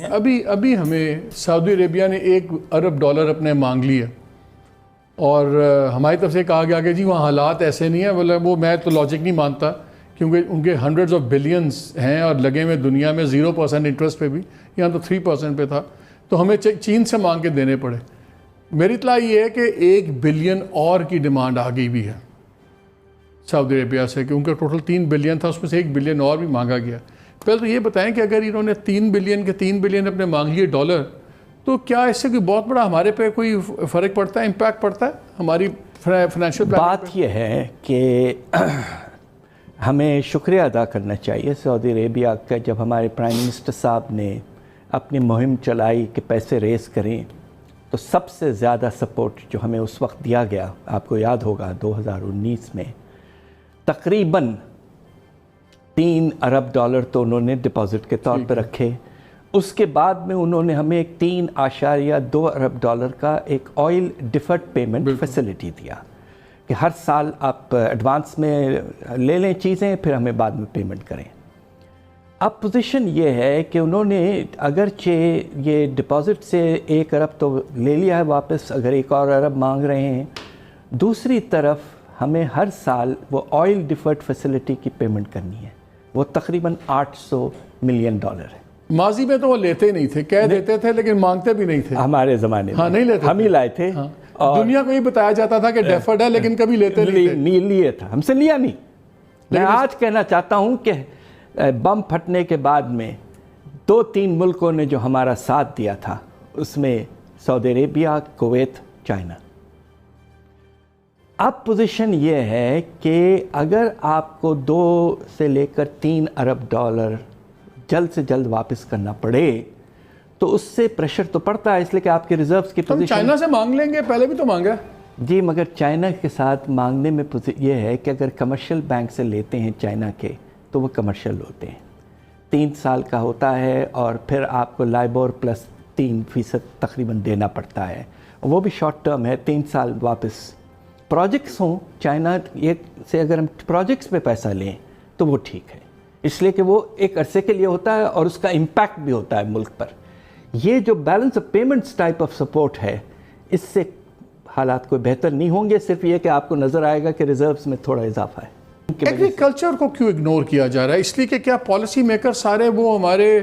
ابھی ہمیں سعودی عربیہ نے $1 ارب اپنے مانگ لیا اور ہماری طرف سے کہا گیا کہ جی وہاں حالات ایسے نہیں ہیں. بولے وہ میں تو لاجک نہیں مانتا کیونکہ ان کے ہنڈریڈز آف بلینز ہیں اور لگے ہوئے دنیا میں 0% انٹرسٹ پہ بھی, یہاں تو 3% پہ تھا, تو ہمیں چین سے مانگ کے دینے پڑے. میری اطلاع یہ ہے کہ 1 بلین اور کی ڈیمانڈ آ گئی بھی ہے سعودی عربیہ سے, کیونکہ ٹوٹل 3 بلین تھا, اس میں سے 1 بلین اور بھی مانگا گیا. پہلے تو یہ بتائیں کہ اگر انہوں نے 3 بلین اپنے مانگ لیے ڈالر, تو کیا اس سے کوئی بہت بڑا ہمارے پہ کوئی فرق پڑتا ہے, امپیکٹ پڑتا ہے ہماری فائنینشیل پلاننگ پہ؟ بات یہ ہے کہ ہمیں شکریہ ادا کرنا چاہیے سعودی عربیہ کا. جب ہمارے پرائم منسٹر صاحب نے اپنی مہم چلائی کہ پیسے ریز کریں, تو سب سے زیادہ سپورٹ جو ہمیں اس وقت دیا گیا, آپ کو یاد ہوگا 2019 میں تقریباً $3 ارب تو انہوں نے ڈپازٹ کے طور پہ رکھے. اس کے بعد میں انہوں نے ہمیں ایک $3.2 ارب کا ایک آئل ڈیفرڈ پیمنٹ فیسلٹی دیا کہ ہر سال آپ ایڈوانس میں لے لیں چیزیں, پھر ہمیں بعد میں پیمنٹ کریں. اب پوزیشن یہ ہے کہ انہوں نے اگرچہ یہ ڈپازٹ سے 1 ارب تو لے لیا ہے واپس, اگر 1 اور ارب مانگ رہے ہیں, دوسری طرف ہمیں ہر سال وہ آئل ڈیفرڈ فیسلٹی کی پیمنٹ کرنی ہے, وہ تقریباً $800 ملین ہے. ماضی میں تو وہ لیتے نہیں تھے, کہہ دیتے تھے لیکن مانگتے بھی نہیں تھے ہمارے زمانے میں. نہیں لیتے, ہم ہی لائے تھے. دنیا کو یہ بتایا جاتا تھا کہ ڈیفرڈ ہے, لیکن کبھی لیتے نہیں لیے تھا, ہم سے لیا نہیں. میں آج کہنا چاہتا ہوں کہ بم پھٹنے کے بعد میں 2-3 ملکوں نے جو ہمارا ساتھ دیا تھا, اس میں سعودی عربیہ, کویت, چائنا. اب پوزیشن یہ ہے کہ اگر آپ کو 2 سے لے کر $3 ارب جلد سے جلد واپس کرنا پڑے, تو اس سے پریشر تو پڑتا ہے, اس لیے کہ آپ کے ریزروز کی پوزیشن. چائنا سے مانگ لیں گے, پہلے بھی تو مانگا جی, مگر چائنا کے ساتھ مانگنے میں یہ ہے کہ اگر کمرشل بینک سے لیتے ہیں چائنا کے, تو وہ کمرشل ہوتے ہیں, 3 سال کا ہوتا ہے, اور پھر آپ کو لائبور پلس 3% تقریباً دینا پڑتا ہے, وہ بھی شارٹ ٹرم ہے, 3 سال واپس. پروجیکٹس ہوں چائنا سے, اگر ہم پروجیکٹس پہ پیسہ لیں تو وہ ٹھیک ہے, اس لیے کہ وہ ایک عرصے کے لیے ہوتا ہے اور اس کا امپیکٹ بھی ہوتا ہے ملک پر. یہ جو balance of payments type of support ہے, اس سے حالات کوئی بہتر نہیں ہوں گے, صرف یہ کہ آپ کو نظر آئے گا کہ ریزروز میں تھوڑا اضافہ ہے. ایگریکلچر کو کیوں اگنور کیا جا رہا ہے؟ اس لیے کہ کیا پالیسی میکر سارے وہ ہمارے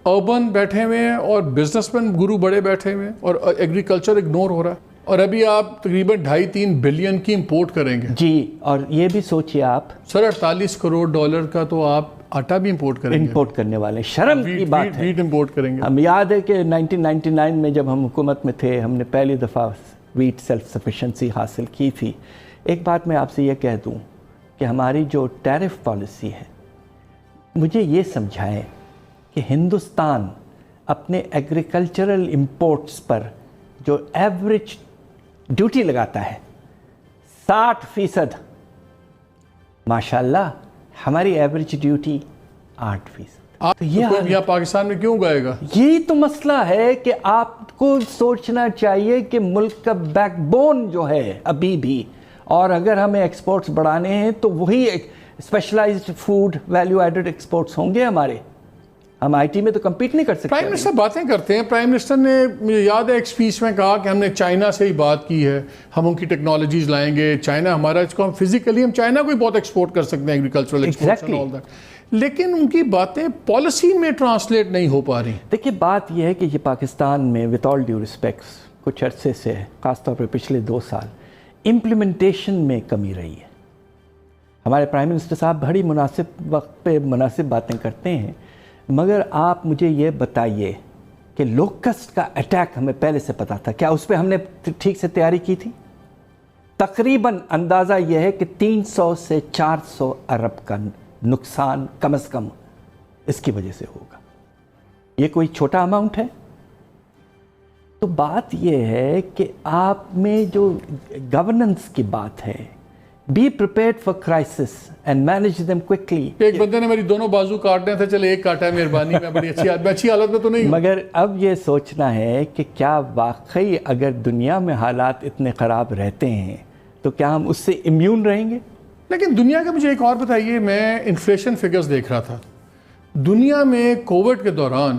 اربن بیٹھے ہوئے ہیں اور بزنس مین گرو بڑے بیٹھے ہوئے ہیں, اور ایگریکلچر اگنور ہو رہا ہے؟ اور ابھی آپ تقریباً $2.5-3 بلین کی امپورٹ کریں گے. جی, اور یہ بھی سوچئے آپ سر $48 کروڑ کا تو آپ آٹا بھی امپورٹ کریں گے, امپورٹ کرنے والے. شرم کی بات ہے. ویٹ امپورٹ کریں گے. ہم یاد ہے کہ 1999 میں جب ہم حکومت میں تھے, ہم نے پہلی دفعہ ویٹ سیلف سفیشنسی حاصل کی تھی. ایک بات میں آپ سے یہ کہہ دوں کہ ہماری جو ٹیرف پالیسی ہے, مجھے یہ سمجھائیں کہ ہندوستان اپنے ایگریکلچرل امپورٹس پر جو ایوریج ڈیوٹی لگاتا ہے 60%, ماشاءاللہ ہماری ایوریج ڈیوٹی 8%. یہاں پاکستان میں کیوں گائے گا؟ یہی تو مسئلہ ہے کہ آپ کو سوچنا چاہیے کہ ملک کا بیک بون جو ہے ابھی بھی, اور اگر ہمیں ایکسپورٹس بڑھانے ہیں تو وہی specialized food value added exports ہوں گے ہمارے. ہم آئی ٹی میں تو کمپیٹ نہیں کر سکتے. پرائم منسٹر باتیں کرتے ہیں, پرائم منسٹر نے مجھے یاد ہے ایک اسپیچ میں کہا کہ ہم نے چائنا سے ہی بات کی ہے, ہم ان کی ٹیکنالوجیز لائیں گے, چائنا ہمارا, اس کو ہم فزیکلی ہم چائنا کو ہی بہت ایکسپورٹ کر سکتے ہیں, ایگریکلچرل ایکسپورٹ, لیکن ان کی باتیں پالیسی میں ٹرانسلیٹ نہیں ہو پا رہی. دیکھیے بات یہ ہے کہ یہ پاکستان میں وتھ آل ڈیو ریسپیکٹس کچھ عرصے سے, خاص طور پہ پچھلے 2 سال, امپلیمنٹیشن میں کمی رہی ہے. ہمارے پرائم منسٹر صاحب بڑی مناسب وقت پہ مناسب باتیں کرتے ہیں, مگر آپ مجھے یہ بتائیے کہ لوکسٹ کا اٹیک ہمیں پہلے سے پتا تھا کیا؟ اس پہ ہم نے ٹھیک سے تیاری کی تھی؟ تقریباً اندازہ یہ ہے کہ 300 سے 400 ارب کا نقصان کم از کم اس کی وجہ سے ہوگا. یہ کوئی چھوٹا اماؤنٹ ہے؟ تو بات یہ ہے کہ آپ میں جو گورننس کی بات ہے, be prepared for crisis and manage them quickly. ایک بندے نے میری دونوں بازو کاٹنے تھے, چلے ایک کاٹا ہے, مہربانی, میں بڑی اچھی حالت میں تو نہیں ہوں. مگر اب یہ سوچنا ہے کہ کیا واقعی اگر دنیا میں حالات اتنے خراب رہتے ہیں تو کیا ہم اس سے امیون رہیں گے؟ لیکن دنیا کا مجھے ایک اور بتائیے, میں انفلیشن فگرز دیکھ رہا تھا, دنیا میں کووڈ کے دوران